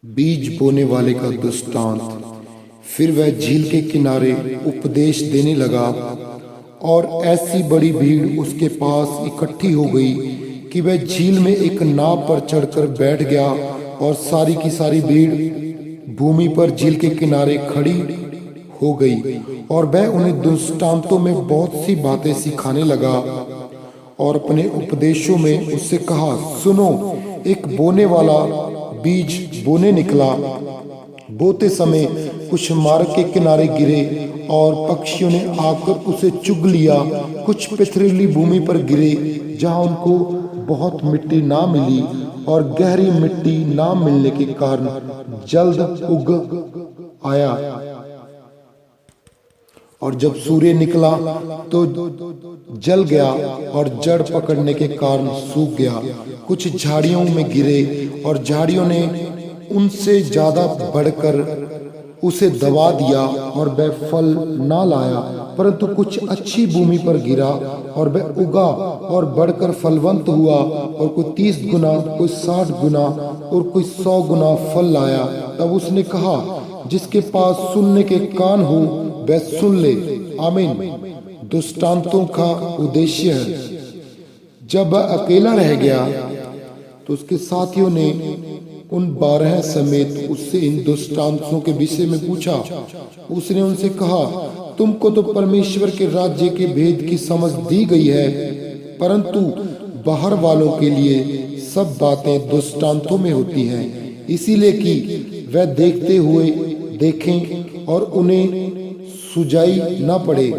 बीज बोने वाले का दृष्टांत। फिर वह झील के किनारे उपदेश देने लगा और ऐसी बड़ी भीड़ उसके पास इकट्ठी हो गई कि वह झील में एक नाव पर चढ़कर बैठ गया और सारी की सारी भीड़ भूमि पर झील के किनारे खड़ी हो गई और वह उन्हें दृष्टांतों में बहुत सी बातें सिखाने लगा और अपने उपदेशों में उससे कहा, सुनो, एक बोने वाला बीज बोने निकला। बोते समय कुछ मार्ग के किनारे गिरे और पक्षियों ने आकर उसे चुग लिया। कुछ पथरीली भूमि पर गिरे जहां उनको बहुत मिट्टी ना मिली और गहरी मिट्टी ना मिलने के कारण जल्द उग आया और जब सूर्य निकला तो जल गया और जड़ पकड़ने के कारण सूख गया। कुछ झाड़ियों में गिरे और झाड़ियों ने उनसे ज्यादा बढ़कर उसे दबा दिया और वह फल ना लाया। परंतु कुछ अच्छी भूमि पर गिरा और वह उगा और बढ़कर फलवंत हुआ और कोई 30 गुना, कोई 60 गुना और कोई 100 गुना फल लाया। तब उसने कहा, जिसके पास सुनने के कान हो वह सुन ले। आमीन। दृष्टांतों का उद्देश्य है। जब वह अकेला रह गया तो उसके साथियों ने उन 12 समेत उससे इन दृष्टांतों के विषय में पूछा। उसने उनसे कहा, तुमको तो परमेश्वर के राज्य के भेद की समझ दी गई है, परंतु बाहर वालों के लिए सब बातें दृष्टांतों में होती हैं, इसीलिए कि वह देखते हुए देखें और उन्हें सुझाई ना पड़े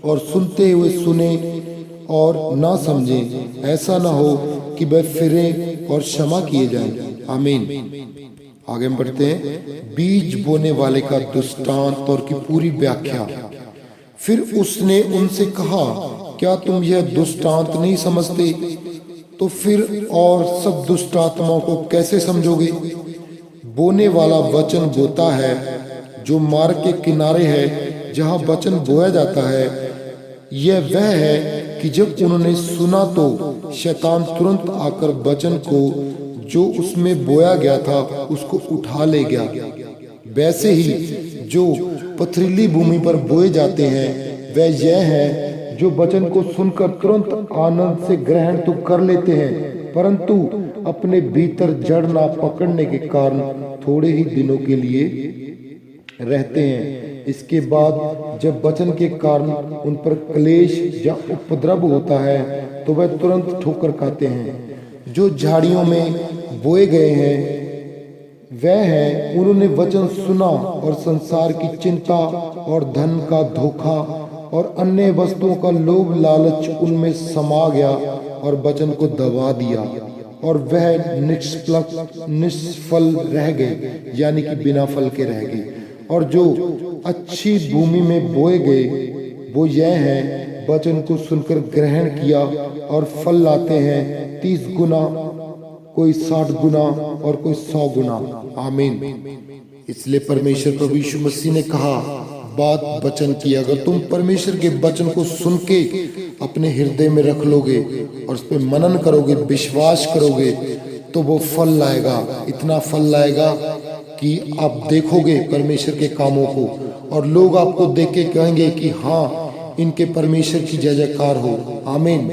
और सुनते हुए सुने और ना समझें, ऐसा ना हो कि वह फिरे और क्षमा किए जाएं। आमीन। आगे बढ़ते हैं। बीज बोने वाले का दृष्टांत और की पूरी व्याख्या। फिर उसने उनसे कहा, क्या तुम यह दृष्टांत नहीं समझते? तो फिर और सब दुष्ट आत्माओं को कैसे समझोगे? बोने वाला वचन बोता है जो मार्ग के किनारे है, जहां वचन बोया जाता है। यह वह है कि जब उन्होंने सुना तो शैतान तुरंत आकर वचन को जो उसमें बोया गया था उसको उठा ले गया। वैसे ही जो पथरीली भूमि पर बोए जाते हैं वह यह है जो वचन को सुनकर तुरंत आनंद से ग्रहण तो कर लेते हैं, परंतु अपने भीतर जड़ ना पकड़ने के कारण थोड़े ही दिनों के लिए रहते हैं। इसके बाद जब वचन के कारण उन पर क्लेश या उपद्रव होता है तो वह तुरंत ठोकर खाते हैं। जो झाड़ियों में बोए गए हैं वह है, उन्होंने वचन सुना और संसार की चिंता और धन का धोखा और अन्य वस्तुओं का लोभ लालच उनमें समा गया और वचन को दबा दिया और वह निष्फल रह गए, यानी कि बिना फल के रह गए। और जो अच्छी भूमि में बोए गए वो यह है, वचन को सुनकर ग्रहण किया और फल लाते हैं 30 गुना, कोई 60 गुना और कोई 100 गुना। आमीन। इसलिए परमेश्वर प्रभु यीशु मसीह ने कहा, बात वचन की, अगर तुम परमेश्वर के वचन को सुन के अपने हृदय में रख लोगे और उस पर मनन करोगे, विश्वास करोगे, तो वो फल लाएगा। इतना फल लाएगा कि आप देखोगे परमेश्वर के कामों को और लोग आपको देख के कहेंगे कि हाँ, इनके परमेश्वर की जय जयकार हो। आमीन।